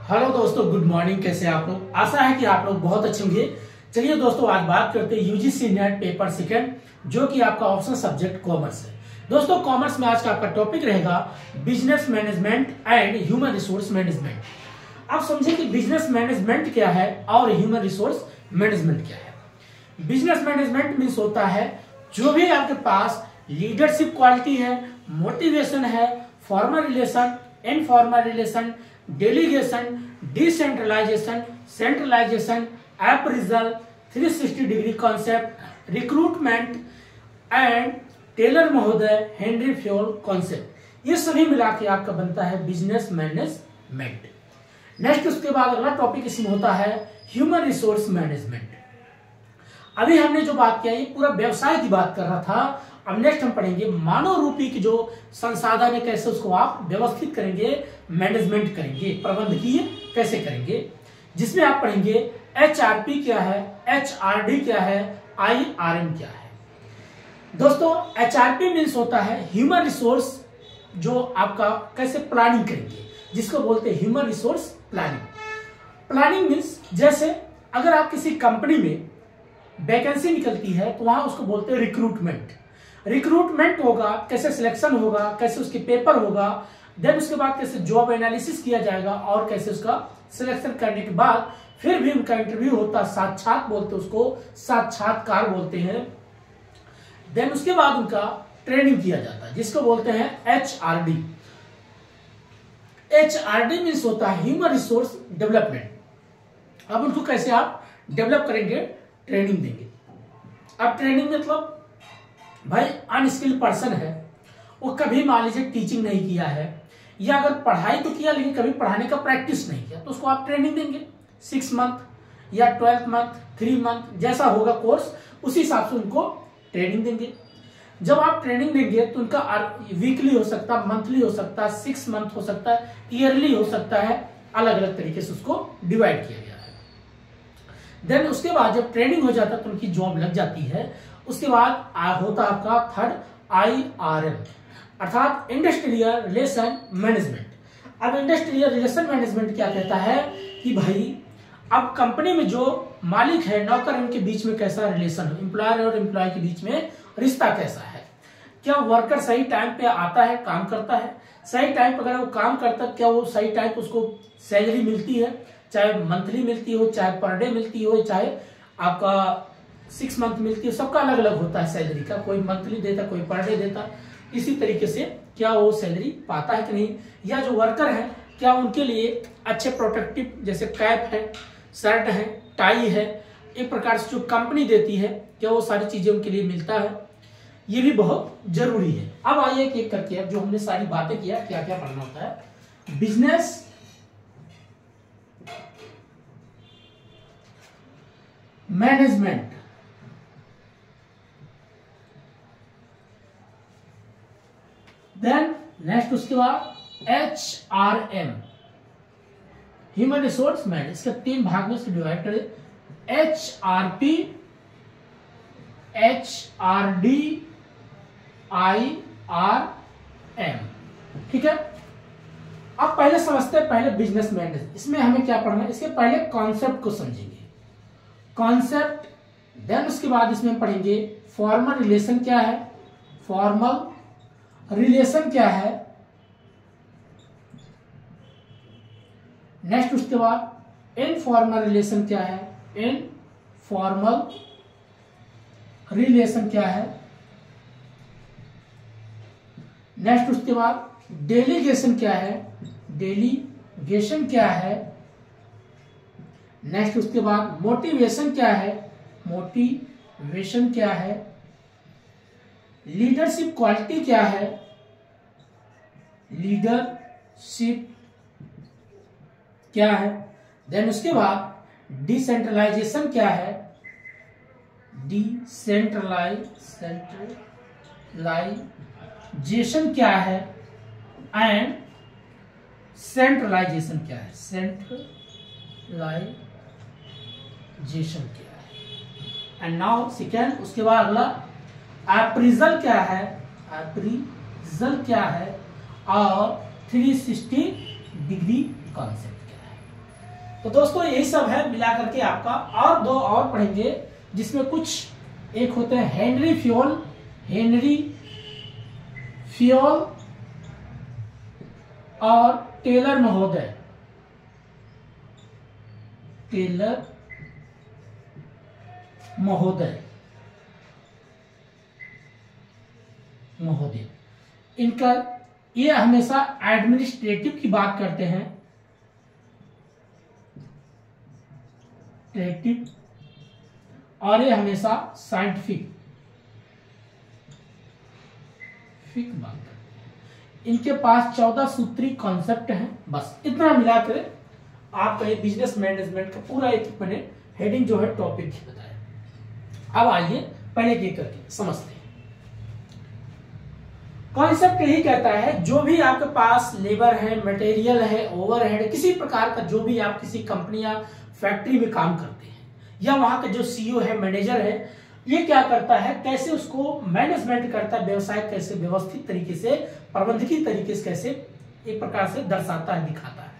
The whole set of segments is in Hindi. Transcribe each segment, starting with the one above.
हेलो दोस्तों, गुड मॉर्निंग। कैसे आप लोग? आशा है कि आप लोग बहुत अच्छे होंगे। चलिए दोस्तों, आज बात करते हैं यूजीसी नेट पेपर सेकंड, जो कि आपका ऑप्शनल सब्जेक्ट कॉमर्स है। दोस्तों, कॉमर्स में आज का आपका टॉपिक रहेगा business management and human resource management. आप समझे कि बिजनेस मैनेजमेंट क्या है और ह्यूमन रिसोर्स मैनेजमेंट क्या है। बिजनेस मैनेजमेंट मीन्स होता है जो भी आपके पास लीडरशिप क्वालिटी है, मोटिवेशन है, formal relation, informal relation, delegation, decentralisation, centralisation, appraisal, 360 degree concept, recruitment and Taylor महोदय हेनरी फ्योल कॉन्सेप्ट, ये सभी मिला के आपका बनता है बिजनेस मैनेजमेंट। नेक्स्ट उसके बाद अगला टॉपिक इसमें होता है ह्यूमन रिसोर्स मैनेजमेंट। अभी हमने जो बात किया ये पूरा व्यवसाय की बात कर रहा था। अब नेक्स्ट हम पढ़ेंगे मानव रूपी की जो संसाधन है, कैसे उसको आप व्यवस्थित करेंगे, मैनेजमेंट करेंगे, प्रबंधकीय कैसे करेंगे, जिसमें आप पढ़ेंगे एचआरपी क्या है, एचआरडी क्या है, आईआरएम क्या है। दोस्तों, एचआरपी मीन्स होता है ह्यूमन रिसोर्स, जो आपका कैसे प्लानिंग करेंगे, जिसको बोलते हैं human resource planning. Planning means जैसे अगर आप किसी कंपनी में वैकेंसी निकलती है तो वहां उसको बोलते हैं रिक्रूटमेंट। रिक्रूटमेंट होगा, कैसे सिलेक्शन होगा, कैसे उसके पेपर होगा, देन उसके बाद कैसे जॉब एनालिसिस किया जाएगा और कैसे उसका सिलेक्शन करने के बाद फिर भी उनका इंटरव्यू होता है, साक्षात बोलते हैं उसको, साक्षात्कार बोलते हैं। देन उसके बाद उनका ट्रेनिंग किया जाता है, जिसको बोलते हैं एचआरडी। एचआरडी मीन्स होता है ह्यूमन रिसोर्स डेवलपमेंट। अब उनको कैसे आप डेवलप करेंगे, ट्रेनिंग देंगे। अब ट्रेनिंग मतलब भाई अनस्किल्ड पर्सन है, वो कभी मान लीजिए टीचिंग नहीं किया है, या अगर पढ़ाई तो किया लेकिन कभी पढ़ाने का प्रैक्टिस नहीं किया, तो उसको आप ट्रेनिंग देंगे 6 मंथ या 12 मंथ, 3 मंथ, जैसा होगा कोर्स उसी हिसाब से उनको ट्रेनिंग देंगे। जब आप ट्रेनिंग देंगे तो उनका वीकली हो सकता है, मंथली हो सकता है, 6 मंथ हो सकता है, ईयरली हो सकता है, अलग अलग तरीके से उसको डिवाइड किया गया है। देन उसके बाद जब ट्रेनिंग हो जाता है तो उनकी जॉब लग जाती है। उसके बाद होता है आपका थर्ड आईआरएम, अर्थात इंडस्ट्रियल रिलेशन मैनेजमेंट। अब इंडस्ट्रियल रिलेशन मैनेजमेंट क्या कहता है कि भाई अब कंपनी में जो मालिक है, नौकर, उनके बीच में कैसा रिलेशन हो, एम्प्लॉयर और एम्प्लॉय के बीच में रिश्ता कैसा है, क्या वर्कर सही टाइम पे आता है, काम करता है, सही टाइम पर अगर वो काम करता है क्या वो सही टाइम पर उसको सैलरी मिलती है, चाहे मंथली मिलती हो, चाहे पर डे मिलती हो, चाहे आपका 6 मंथ मिलती है, सबका अलग अलग होता है सैलरी का, कोई मंथली देता, कोई पर डे देता। इसी तरीके से क्या वो सैलरी पाता है कि नहीं, या जो वर्कर है क्या उनके लिए अच्छे प्रोटेक्टिव जैसे कैप है, शर्ट है, टाई है, एक प्रकार से जो कंपनी देती है, क्या वो सारी चीजें उनके लिए मिलता है, ये भी बहुत जरूरी है। अब आइए एक एक करके, अब जो हमने सारी बातें किया, क्या क्या पढ़ना होता है। बिजनेस मैनेजमेंट, देन नेक्स्ट उसके बाद एचआरएम, ह्यूमन रिसोर्स मैनेजमेंट। इसके 3 भाग में इसको डिवाइड करें, एचआरपी, एचआरडी, आईआरएम। ठीक है। अब पहले समझते हैं पहले बिजनेस मैनेजमेंट। इसमें हमें क्या पढ़ना है, इसके पहले कॉन्सेप्ट को समझेंगे, कॉन्सेप्ट। देन उसके बाद इसमें पढ़ेंगे फॉर्मल रिलेशन क्या है, फॉर्मल रिलेशन क्या है। नेक्स्ट उसके बाद इनफॉर्मल रिलेशन क्या है, इनफॉर्मल रिलेशन क्या है। नेक्स्ट उसके बाद डेलीगेशन क्या है, डेलीगेशन क्या है। नेक्स्ट उसके बाद मोटिवेशन क्या है, मोटिवेशन क्या है। लीडरशिप क्वालिटी क्या है, लीडरशिप क्या है। देन उसके बाद डिसेंट्रलाइजेशन क्या है, डिसेंट्रलाइजेशन क्या है, एंड सेंट्रलाइजेशन क्या है, सेंट्रलाइजेशन क्या है। एंड नाउ सेकेंड, उसके बाद अगला अप्रेजल क्या है, अप्रेजल क्या है, और 360 डिग्री कॉन्सेप्ट क्या है। तो दोस्तों यही सब है मिला करके आपका, और दो और पढ़ेंगे जिसमें कुछ एक होते हैं हेनरी फ्योल और टेलर महोदय। इनका ये हमेशा एडमिनिस्ट्रेटिव की बात करते हैं, और ये हमेशा साइंटिफिक बात करते हैं। इनके पास 14 सूत्री कॉन्सेप्ट है। बस इतना मिलाकर आपका ये बिजनेस मैनेजमेंट का पूरा एक मैंने हेडिंग जो है टॉपिक बताया। अब आइए पहले एक करके समझते हैं। कॉन्सेप्ट यही कहता है जो भी आपके पास लेबर है, मटेरियल है, ओवरहेड, किसी प्रकार का जो भी आप किसी कंपनी या फैक्ट्री में काम करते हैं, या वहां का जो सीईओ है, मैनेजर है, ये क्या करता है, कैसे उसको मैनेजमेंट करता है, व्यवसाय कैसे व्यवस्थित तरीके से, प्रबंधकीय तरीके से कैसे एक प्रकार से दर्शाता है, दिखाता है।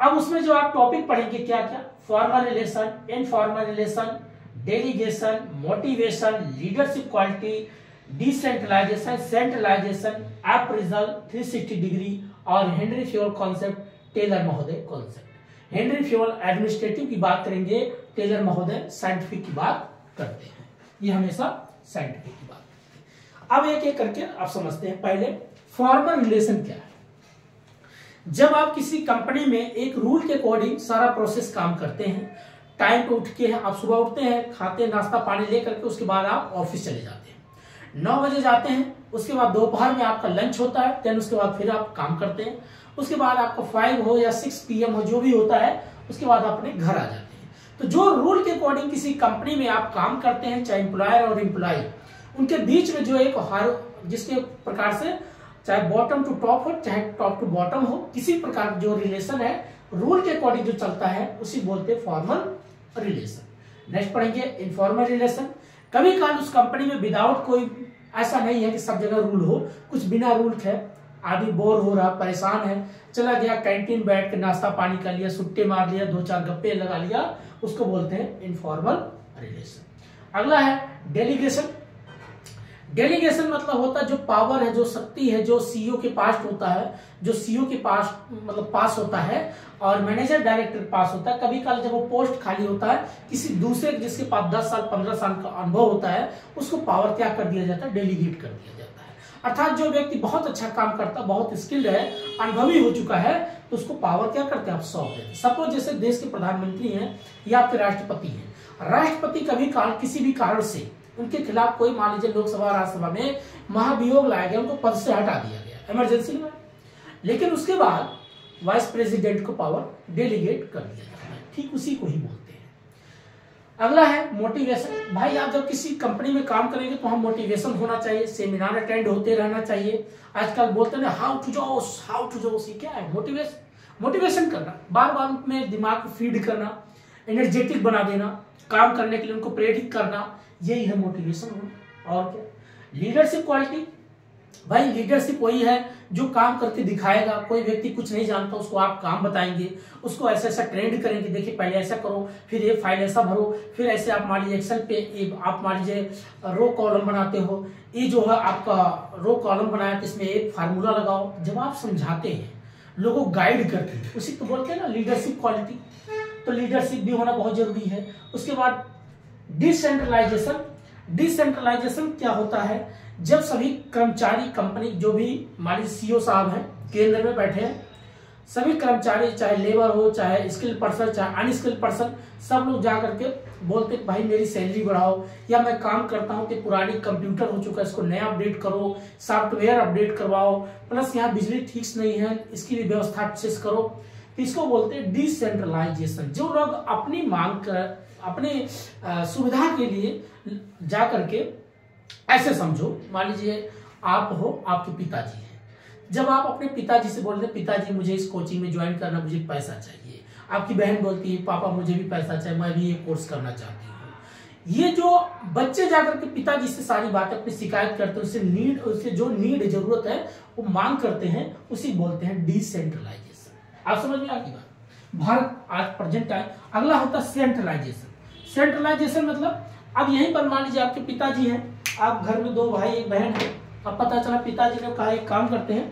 अब उसमें जो आप टॉपिक पढ़ेंगे क्या क्या, formal relation, informal relation, delegation, motivation, leadership quality, decentralisation, centralisation, appraisal, 360 degree, और हेनरी फ्योल कॉन्सेप्ट, टेलर महोदय कॉन्सेप्ट। हेनरी फ्योल एडमिनिस्ट्रेटिव की बात करेंगे, टेलर महोदय साइंटिफिक की बात करते हैं। ये हमेशा साइंटिफिक की बात करते हैं। अब एक एक करके आप समझते हैं। पहले फॉर्मल रिलेशन क्या है। जब आप किसी कंपनी में एक रूल के अकॉर्डिंग सारा प्रोसेस काम करते हैं, टाइम पे उठ के आप सुबह उठते हैं, खाते हैं, नाश्ता पानी लेकर के, उसके बाद आप ऑफिस चले जाते हैं, 9 बजे जाते हैं, उसके बाद दोपहर में आपका लंच होता है, देन उसके बाद फिर आप काम करते हैं, उसके बाद आपका 5 हो या 6 PM हो, जो भी होता है, उसके बाद आप अपने घर आ जाते हैं। तो जो रूल के अकॉर्डिंग किसी कंपनी में आप काम करते हैं, चाहे एम्प्लॉयर और एम्प्लॉय, उनके बीच में जो एक जिसके प्रकार से चाहे बॉटम टू टॉप हो, चाहे टॉप टू बॉटम हो, किसी प्रकार जो रिलेशन है रूल के अकॉर्डिंग जो चलता है, उसी बोलते हैं फॉर्मल रिलेशन। नेक्स्ट पढ़ेंगे इनफॉर्मल रिलेशन। कभी काल उस कंपनी में विदाउट कोई, ऐसा नहीं है कि सब जगह रूल हो, कुछ बिना रूल है, आदमी बोर हो रहा, परेशान है, चला गया कैंटीन बैठ के नाश्ता पानी कर लिया, सुट्टे मार लिया, 2-4 गप्पे लगा लिया, उसको बोलते हैं इनफॉर्मल रिलेशन। अगला है डेलीगेशन। डेलीगेशन मतलब होता है जो पावर है, जो शक्ति है, जो सीईओ के पास होता है, जो सीईओ के पास मतलब पास होता है, और मैनेजर डायरेक्टर पास होता है। कभी काल जब वो पोस्ट खाली होता है, किसी दूसरे जिसके पास 10 साल 15 साल का अनुभव होता है, उसको पावर क्या कर दिया जाता है, डेलीगेट कर दिया जाता है। अर्थात जो व्यक्ति बहुत अच्छा काम करता, बहुत स्किल्ड है, अनुभवी हो चुका है, तो उसको पावर क्या करते हैं, आप सौंप देते हैं। सपोज जैसे देश के प्रधानमंत्री हैं या आपके राष्ट्रपति हैं, राष्ट्रपति कभी काल किसी भी कारण से उनके खिलाफ कोई, मान लीजिए लोकसभा राज्यसभा में महाभियोग लाया गया, उनको पद से हटा दिया गया इमरजेंसी में, लेकिन उसके बाद वाइस प्रेसिडेंट को पावर डेलीगेट कर दिया जाता है। ठीक उसी को ही बोलते हैं। अगला है मोटिवेशन। भाई आप जब किसी कंपनी में काम करेंगे तो हम मोटिवेशन होना चाहिए, सेमिनार अटेंड होते रहना चाहिए। आजकल बोलते हैं ना हाउ टू जोश, ये क्या है, मोटिवेशन करना, बार बार में दिमाग को फीड करना, एनर्जेटिक बना देना, काम करने के लिए उनको प्रेरित करना, यही है मोटिवेशन होना। और क्या, लीडरशिप क्वालिटी। भाई लीडरशिप वही है जो काम करके दिखाएगा। कोई व्यक्ति कुछ नहीं जानता, उसको आप काम बताएंगे, उसको ऐसा ऐसा ट्रेंड करेंगे, देखिए पहले ऐसा करो, फिर ये फाइल ऐसा भरो, फिर ऐसे आप मान लीजिए एक्सेल पे आप मान लीजिए रो कॉलम बनाते हो, ये जो है आपका रो कॉलम बनाया तो इसमें एक फार्मूला लगाओ। जब आप समझाते हैं, लोगों को गाइड करते हैं, उसी को बोलते हैं ना लीडरशिप क्वालिटी। तो लीडरशिप भी होना बहुत जरूरी है। उसके बाद डिसेंट्रलाइजेशन। डिसेंट्रलाइजेशन क्या होता है, जब सभी कर्मचारी कंपनी, जो भी मान लीजिए सीईओ साहब हैं, केंद्र में बैठे हैं, सभी कर्मचारी, चाहे लेबर हो, चाहे स्किल्ड पर्सन, चाहे अनस्किल्ड पर्सन, सब लोग जाकर के बोलते भाई मेरी सैलरी बढ़ाओ, या मैं काम करता हूं कि पुरानी कंप्यूटर हो चुका है, इसको नया अपडेट करो, सॉफ्टवेयर अपडेट करवाओ, प्लस यहाँ बिजली ठीक नहीं है, इसकी भी व्यवस्था अच्छे से करो। तो इसको बोलते हैं डिसेंट्रलाइजेशन। जो लोग अपनी मांग कर, अपने सुविधा के लिए जा करके, ऐसे समझो, मान लीजिए आप हो, आपके पिताजी हैं, जब आप अपने पिताजी से बोलते हैं पिताजी मुझे इस कोचिंग में ज्वाइन करना, मुझे पैसा चाहिए, आपकी बहन बोलती है पापा मुझे भी पैसा चाहिए, मैं भी ये कोर्स करना चाहती हूँ। ये जो बच्चे जाकर के पिताजी से सारी बातें अपनी शिकायत करते हैं, उससे जो नीड जरूरत है वो मांग करते हैं, उसी बोलते हैं डिसेंट्रलाइजेशन। आप समझ में आ गई बात। भारत आज प्रेजेंट टाइम। अगला होता है सेंट्रलाइजेशन। सेंट्रलाइजेशन मतलब अब यहीं पर मान लीजिए आपके पिताजी हैं, आप घर में 2 भाई 1 बहन है। अब पता चला पिताजी ने कहा एक काम करते हैं,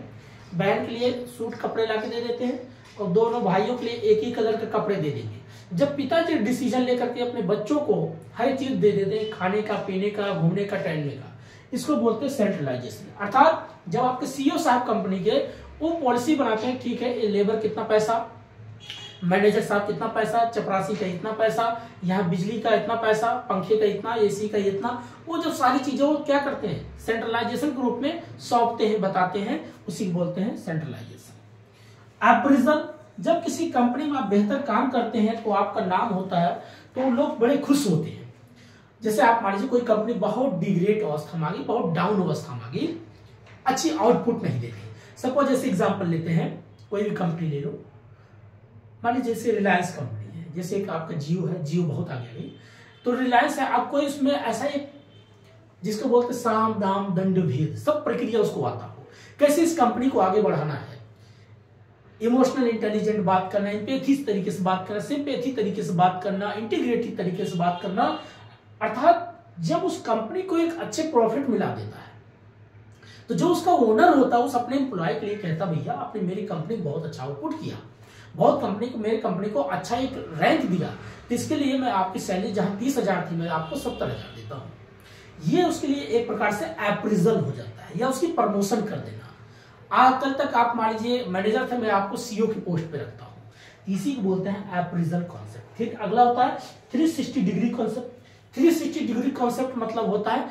बहन के लिए सूट कपड़े ला के दे देते हैं और दोनों भाइयों के लिए एक ही कलर के कपड़े दे देंगे। जब पिताजी डिसीजन लेकर के अपने बच्चों को हर चीज दे देते हैं, खाने का, पीने का, घूमने का, टहलने का, इसको बोलते हैं सेंट्रलाइजेशन। अर्थात जब आपके सीईओ साहब कंपनी के वो पॉलिसी बनाते हैं, ठीक है, ये लेबर कितना पैसा, मैनेजर साहब कितना पैसा, चपरासी का इतना पैसा, यहाँ बिजली का इतना पैसा, पंखे का इतना, एसी का इतना, वो जो सारी चीजें वो क्या करते हैं सेंट्रलाइजेशन के रूप में सौंपते हैं, बताते हैं, उसी को बोलते हैं सेंट्रलाइजेशन। अप्रेजल, जब किसी कंपनी में आप बेहतर काम करते हैं तो आपका नाम होता है, तो लोग बड़े खुश होते हैं। जैसे आप मान लीजिए कोई कंपनी बहुत डिग्रेड अवस्था में आ गई, बहुत डाउन अवस्था में आ गई, अच्छी आउटपुट नहीं दे रही। सपोज जैसे एग्जांपल लेते हैं, कोई भी कंपनी ले लो, मान लीजिए जैसे रिलायंस कंपनी है, जैसे एक आपका जियो है, जियो बहुत आगे गई, तो रिलायंस है, आपको इसमें ऐसा एक जिसको बोलते साम दाम दंड भेद सब प्रक्रिया उसको आता हो, कैसे इस कंपनी को आगे बढ़ाना है, इमोशनल इंटेलिजेंट बात करना, एम्पैथी तरीके से बात करना, सिंपैथी तरीके से बात करना, इंटीग्रेटिव तरीके से बात करना। अर्थात जब उस कंपनी को एक अच्छे प्रॉफिट मिला देता है, तो जो उसका ओनर होता है उस अपने एम्प्लॉय के लिए कहता, भैया आपने मेरी कंपनी बहुत अच्छा आउटपुट किया, बहुत मेरी कंपनी को अच्छा एक रैंक दिया, तो इसके लिए मैं आपकी सैलरी जहां 30,000 थी मैं आपको 70,000 देता हूं। ये उसके लिए एक प्रकार से अप्रेजल हो जाता है, या उसकी प्रमोशन कर देना। आज कल तक आप मान लीजिए मैनेजर थे, मैं आपको सीईओ की पोस्ट पे रखता हूं, इसी को बोलते हैं अप्रेजल कॉन्सेप्ट। ठीक, अगला होता है 360 डिग्री कॉन्सेप्ट। 360 डिग्री कॉन्सेप्ट मतलब होता है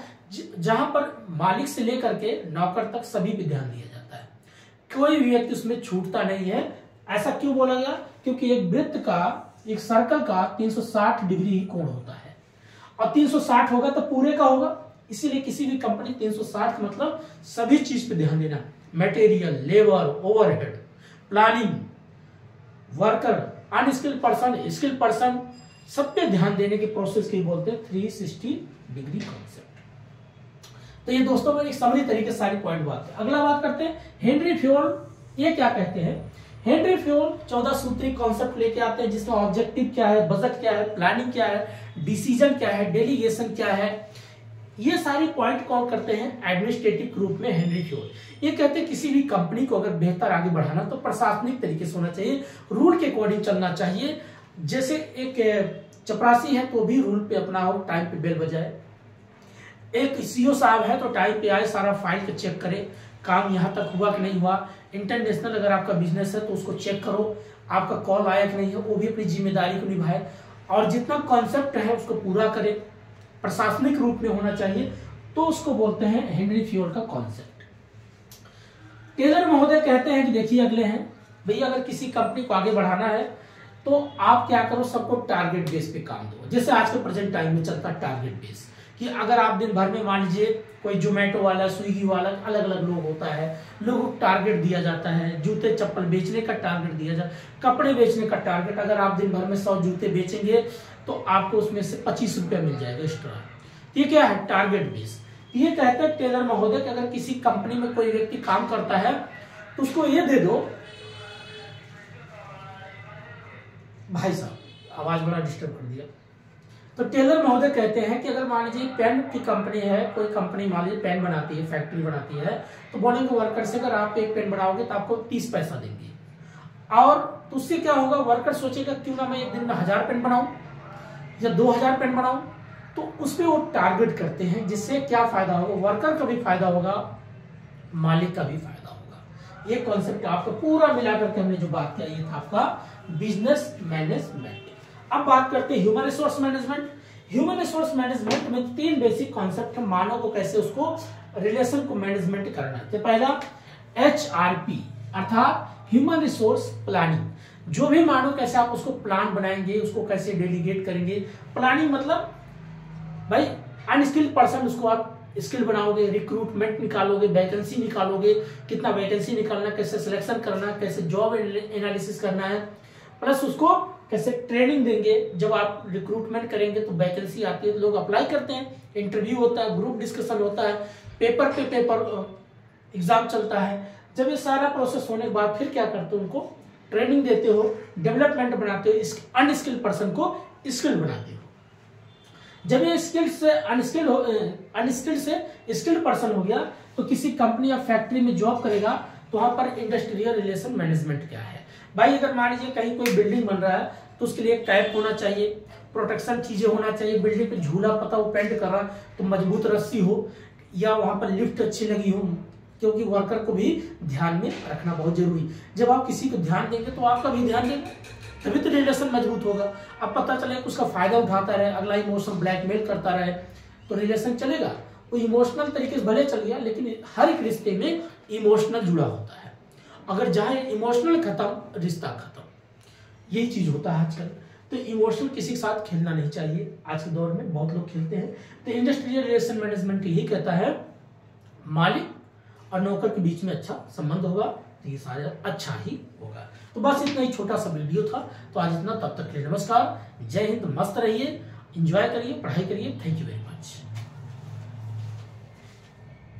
जहां पर मालिक से लेकर के नौकर तक सभी पे ध्यान दिया जाता है, कोई भी व्यक्ति उसमें छूटता नहीं है। ऐसा क्यों बोला गया? क्योंकि एक वृत्त का, एक सर्कल का 360 डिग्री कोण होता है, और 360 होगा तो पूरे का होगा, इसीलिए किसी भी कंपनी 360 मतलब सभी चीज पे ध्यान देना, material, labour, overhead, planning, worker, unskilled person, skilled person, सब पे ध्यान देने के प्रोसेस की बोलते हैं 360 डिग्री कॉन्सेप्ट। तो ये दोस्तों में एक समरी तरीके से सारी पॉइंट बात है। अगला बात करते हैं हेनरी फ्योल, ये क्या कहते हैं? हेनरी फ्योल 14 सूत्री कॉन्सेप्ट लेके आते हैं, जिसमें ऑब्जेक्टिव क्या है, बजट क्या है, प्लानिंग क्या है, डिसीजन क्या है, डेलीगेशन क्या है, ये सारी पॉइंट कौन करते हैं? एडमिनिस्ट्रेटिव ग्रुप में हेनरी फ्योल। ये कहते हैं किसी भी कंपनी को अगर बेहतर आगे बढ़ाना तो प्रशासनिक तरीके से होना चाहिए, रूल के अकॉर्डिंग चलना चाहिए। जैसे एक चपरासी है तो भी रूल पे अपना हो, टाइम पे बेल बजाए, एक सीईओ साहब है तो टाइम पे आए, सारा फाइल को चेक करे, काम यहाँ तक हुआ कि नहीं हुआ। इंटरनेशनल अगर आपका बिजनेस है तो उसको चेक करो, आपका कॉल आया कि नहीं है, वो भी अपनी जिम्मेदारी को निभाए, और जितना कॉन्सेप्ट है उसको पूरा करे, प्रशासनिक रूप में होना चाहिए, तो उसको बोलते हैं हेनरी फ्योल का कॉन्सेप्ट। टेलर महोदय कहते हैं कि देखिए अगले हैं, भैया अगर किसी कंपनी को आगे बढ़ाना है तो आप क्या करो, सबको टारगेट बेस पे काम दो। जैसे आज के प्रेजेंट टाइम में चलता है टारगेट बेस, कि अगर आप दिन भर में मान लीजिए कोई जोमेटो वाला, स्विगी वाला, अलग अलग लोग होता है, लोगों को टारगेट दिया जाता है, जूते चप्पल बेचने का टारगेट दिया जाता है, कपड़े बेचने का टारगेट, अगर आप दिन भर में 100 जूते बेचेंगे तो आपको उसमें से 25 रुपया मिल जाएगा एक्स्ट्रा। ये क्या है? Target base. ये कहते हैं टेलर महोदय कि अगर किसी कंपनी में कोई व्यक्ति काम करता है तो उसको ये दे दो, भाई साहब आवाज बड़ा डिस्टर्ब कर दिया। तो टेलर महोदय कहते हैं कि अगर मान लीजिए पेन की कंपनी है, कोई कंपनी मान लीजिए पेन बनाती है, फैक्ट्री बनाती है, तो बोलेंगे वर्कर से अगर आप एक पेन बनाओगे तो आपको 30 पैसा देंगे, और तो उससे क्या होगा, वर्कर सोचेगा क्यों ना मैं एक दिन में 1000 पेन बनाऊं या 2000 पेन बनाऊं, तो उस पर वो टारगेट करते हैं, जिससे क्या फायदा होगा, वर्कर का भी फायदा होगा, मालिक का भी फायदा होगा। ये कॉन्सेप्ट आपको पूरा मिला करके हमने जो बात किया, ये था आपका बिजनेस मैनेजमेंट। अब बात करते हैं human resource management. Human resource management में 3 बेसिक कॉन्सेप्ट है, मानव को कैसे उसको रिलेशन को मैनेजमेंट करना है। तो पहला HRP अर्थात ह्यूमन रिसोर्स प्लानिंग, जो भी मानव कैसे आप उसको प्लान बनाएंगे, उसको कैसे डेलीगेट करेंगे। प्लानिंग मतलब भाई अनस्किल्ड पर्सन उसको आप स्किल बनाओगे, रिक्रूटमेंट निकालोगे, वैकेंसी निकालोगे, कितना वैकेंसी निकालना, कैसे सिलेक्शन करना, कैसे जॉब एनालिसिस करना है, प्लस उसको कैसे ट्रेनिंग देंगे। जब आप रिक्रूटमेंट करेंगे तो वैकेंसी आती है, लोग अप्लाई करते हैं, इंटरव्यू होता है, ग्रुप डिस्कशन होता है, पेपर पे पेपर एग्जाम चलता है। जब ये सारा प्रोसेस होने के बाद फिर क्या करते हैं, उनको ट्रेनिंग देते हो, डेवलपमेंट बनाते हो, अनस्किल्ड पर्सन को स्किल्ड बनाते हो। जब ये स्किल्ड से अनस्किल्ड से स्किल्ड पर्सन हो गया तो किसी कंपनी या फैक्ट्री में जॉब करेगा तो वहां पर इंडस्ट्रियल रिलेशन मैनेजमेंट क्या है भाई। अगर मान लीजिए कहीं कोई बिल्डिंग बन रहा है तो उसके लिए कैप होना चाहिए, प्रोटेक्शन चीजें होना चाहिए, बिल्डिंग पे झूला पता वो पेंट कर रहा तो मजबूत रस्सी हो, या वहां पर लिफ्ट अच्छी लगी हो, क्योंकि वर्कर को भी ध्यान में रखना बहुत जरूरी। जब आप किसी को ध्यान देंगे तो आपका भी ध्यान देंगे, तभी तो रिलेशन मजबूत होगा। अब पता चले कि उसका फायदा उठाता रहे, अगला इमोशनल ब्लैकमेल करता रहे तो रिलेशन चलेगा। वो इमोशनल तरीके से भले चल गया, लेकिन हर एक रिश्ते में इमोशनल जुड़ा होता है। अगर जाए इमोशनल खत्म, रिश्ता खत्म, यही चीज होता है आजकल। तो इमोशनल किसी के साथ खेलना नहीं चाहिए, आज के दौर में बहुत लोग खेलते हैं। तो इंडस्ट्रियल रिलेशन मैनेजमेंट यही कहता है मालिक और नौकर के बीच में अच्छा संबंध होगा तो ये सारा अच्छा ही होगा। तो बस इतना ही छोटा सा वीडियो था, तो आज इतना, तब तक के लिए नमस्कार, जय हिंद, मस्त रहिए, एंजॉय करिए, पढ़ाई करिए, थैंक यू वेरी मच।